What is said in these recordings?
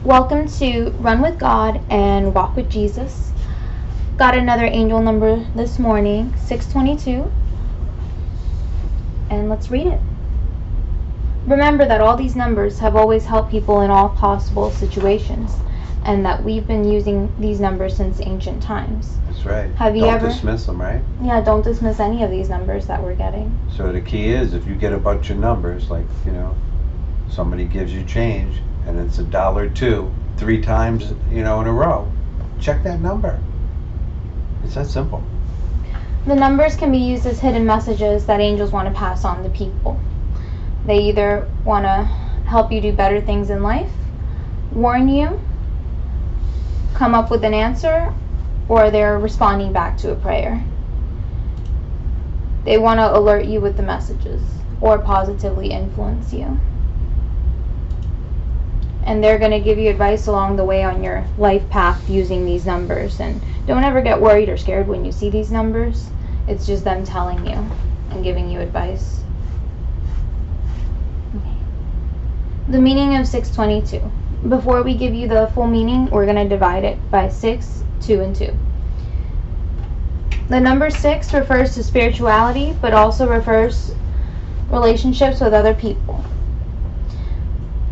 Welcome to Run with God and Walk with Jesus. Got another angel number this morning, 622. And let's read it. Remember that all these numbers have always helped people in all possible situations, and that we've been using these numbers since ancient times. That's right. Don't dismiss them, right? Yeah, don't dismiss any of these numbers that we're getting. So the key is, if you get a bunch of numbers, like, somebody gives you change, and it's $1 3 times, in a row, check that number. It's that simple. The numbers can be used as hidden messages that angels want to pass on to people. They either want to help you do better things in life, warn you, come up with an answer, or they're responding back to a prayer. They want to alert you with the messages or positively influence you. And they're going to give you advice along the way on your life path using these numbers. And don't ever get worried or scared when you see these numbers. It's just them telling you and giving you advice. Okay. The meaning of 622. Before we give you the full meaning, we're going to divide it by 6, 2, and 2. The number 6 refers to spirituality, but also refers relationships with other people.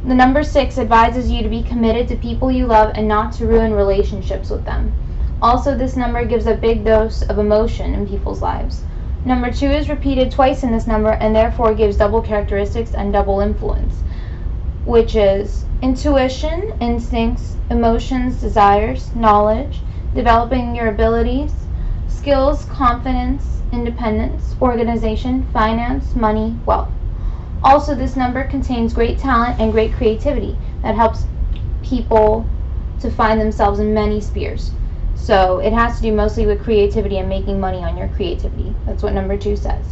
The number 6 advises you to be committed to people you love and not to ruin relationships with them. Also, this number gives a big dose of emotion in people's lives. Number 2 is repeated twice in this number and therefore gives double characteristics and double influence, which is intuition, instincts, emotions, desires, knowledge, developing your abilities, skills, confidence, independence, organization, finance, money, wealth. Also, this number contains great talent and great creativity that helps people to find themselves in many spheres. So it has to do mostly with creativity and making money on your creativity. That's what number 2 says.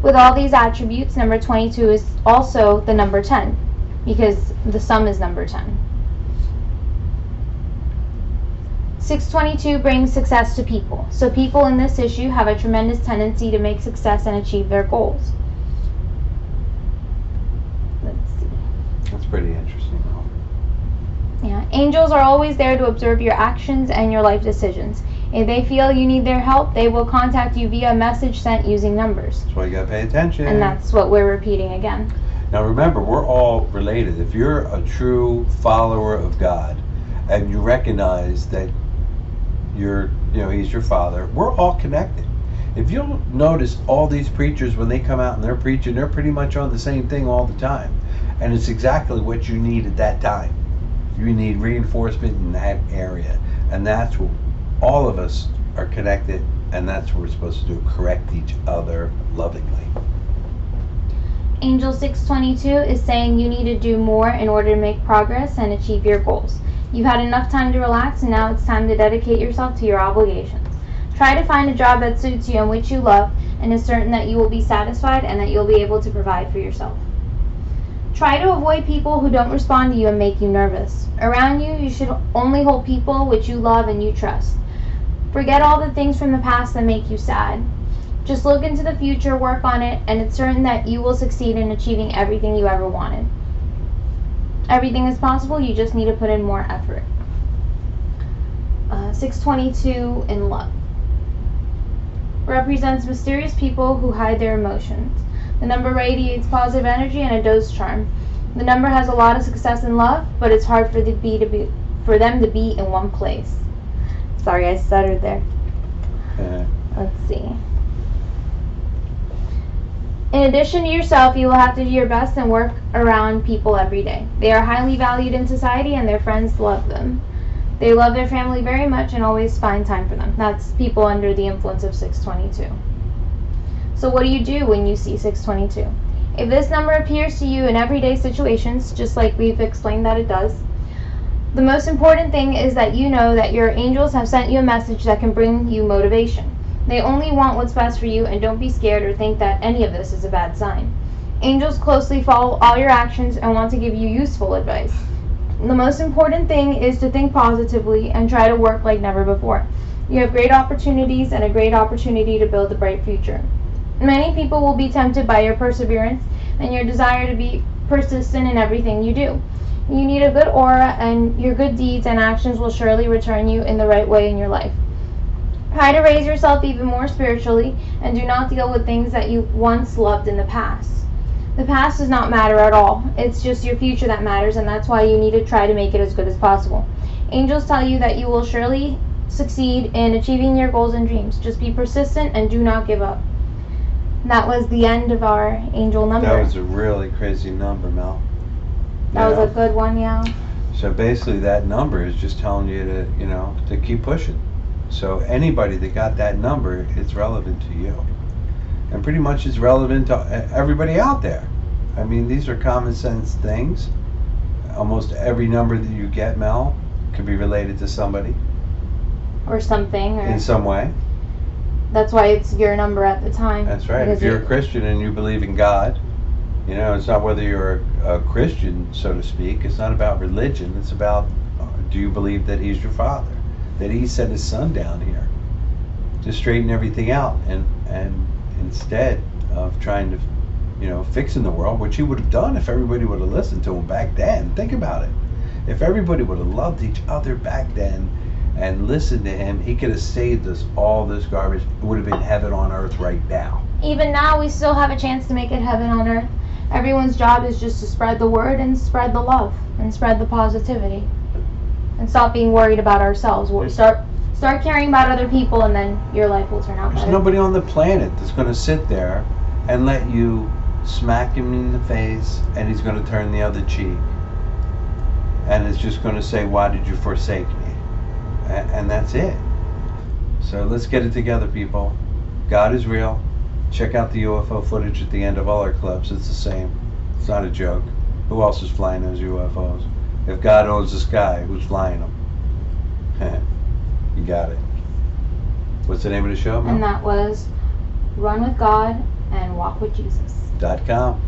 With all these attributes, number 22 is also the number 10 because the sum is number 10. 622 brings success to people. So people in this issue have a tremendous tendency to make success and achieve their goals. That's pretty interesting, though. Yeah, angels are always there to observe your actions and your life decisions. If they feel you need their help, they will contact you via a message sent using numbers. That's why you gotta pay attention. And that's what we're repeating again. Now remember, we're all related. If you're a true follower of God and you recognize that He's your Father, we're all connected. If you'll notice, all these preachers, when they come out and they're preaching, they're pretty much on the same thing all the time. And it's exactly what you need at that time. You need reinforcement in that area. And that's what all of us are connected, and that's what we're supposed to do, correct each other lovingly. Angel 622 is saying you need to do more in order to make progress and achieve your goals. You've had enough time to relax, and now it's time to dedicate yourself to your obligations. Try to find a job that suits you and which you love, and is certain that you will be satisfied and that you'll be able to provide for yourself. Try to avoid people who don't respond to you and make you nervous. Around you, you should only hold people which you love and you trust. Forget all the things from the past that make you sad. Just look into the future, work on it, and it's certain that you will succeed in achieving everything you ever wanted. Everything is possible, you just need to put in more effort. 622 in love. Represents mysterious people who hide their emotions. The number radiates positive energy and a dose charm. The number has a lot of success in love, but it's hard for them to be in one place. Sorry, I stuttered there. Let's see. In addition to yourself, you will have to do your best and work around people every day. They are highly valued in society and their friends love them. They love their family very much and always find time for them. That's people under the influence of 622. So what do you do when you see 622? If this number appears to you in everyday situations, just like we've explained that it does, the most important thing is that you know that your angels have sent you a message that can bring you motivation. They only want what's best for you, and don't be scared or think that any of this is a bad sign. Angels closely follow all your actions and want to give you useful advice. The most important thing is to think positively and try to work like never before. You have great opportunities and a great opportunity to build a bright future. Many people will be tempted by your perseverance and your desire to be persistent in everything you do. You need a good aura, and your good deeds and actions will surely return you in the right way in your life. Try to raise yourself even more spiritually, and do not deal with things that you once loved in the past. The past does not matter at all. It's just your future that matters, and that's why you need to try to make it as good as possible. Angels tell you that you will surely succeed in achieving your goals and dreams. Just be persistent and do not give up. That was the end of our angel number. That was a really crazy number, Mel. That was a good one, yeah. So basically that number is just telling you to keep pushing. So anybody that got that number, it's relevant to you. And pretty much it's relevant to everybody out there. I mean, these are common sense things. Almost every number that you get, Mel, could be related to somebody. Or something. In some way. That's why it's your number at the time. That's right. If you're a Christian and you believe in God, it's not whether you're a Christian, so to speak. It's not about religion. It's about, do you believe that He's your Father? That He sent His Son down here to straighten everything out, and instead of trying to, fixing the world, which He would have done if everybody would have listened to Him back then. Think about it. If everybody would have loved each other back then and listened to Him, He could have saved us all this garbage. It would have been heaven on earth right now. Even now, we still have a chance to make it heaven on earth. Everyone's job is just to spread the word and spread the love and spread the positivity. And stop being worried about ourselves. We'll start caring about other people, and then your life will turn out better. There's nobody on the planet that's going to sit there and let you smack him in the face, and he's going to turn the other cheek. And it's just going to say, why did you forsake me? And that's it. So let's get it together, people. God is real. Check out the UFO footage at the end of all our clips. It's the same. It's not a joke. Who else is flying those UFOs? If God owns the sky, who's flying them? You got it. What's the name of the show, Mel? And that was Run with God and Walk with Jesus. .com.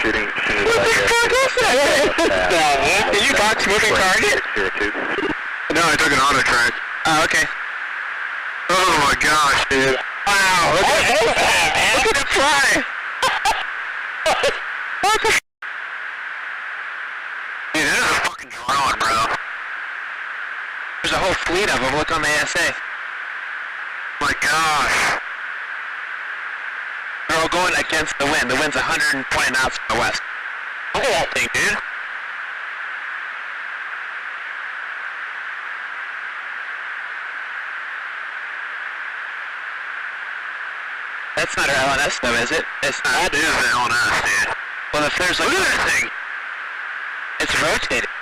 troubleshooting as soon as I get Did you box moving target? No, I took an auto track. Oh, okay. Oh my gosh, dude. Wow, look at that, man. Look at it fly. What the Dude, that is a fucking drone, bro. There's a whole fleet of them. Look on the ASA. My gosh. They're all going against the wind. The wind's 120 knots from the west. Look at that thing, dude. That's not our LNS though, is it? It's not. That is the LNS, dude. Well, Well, if there's like... Look at that thing! It's rotating.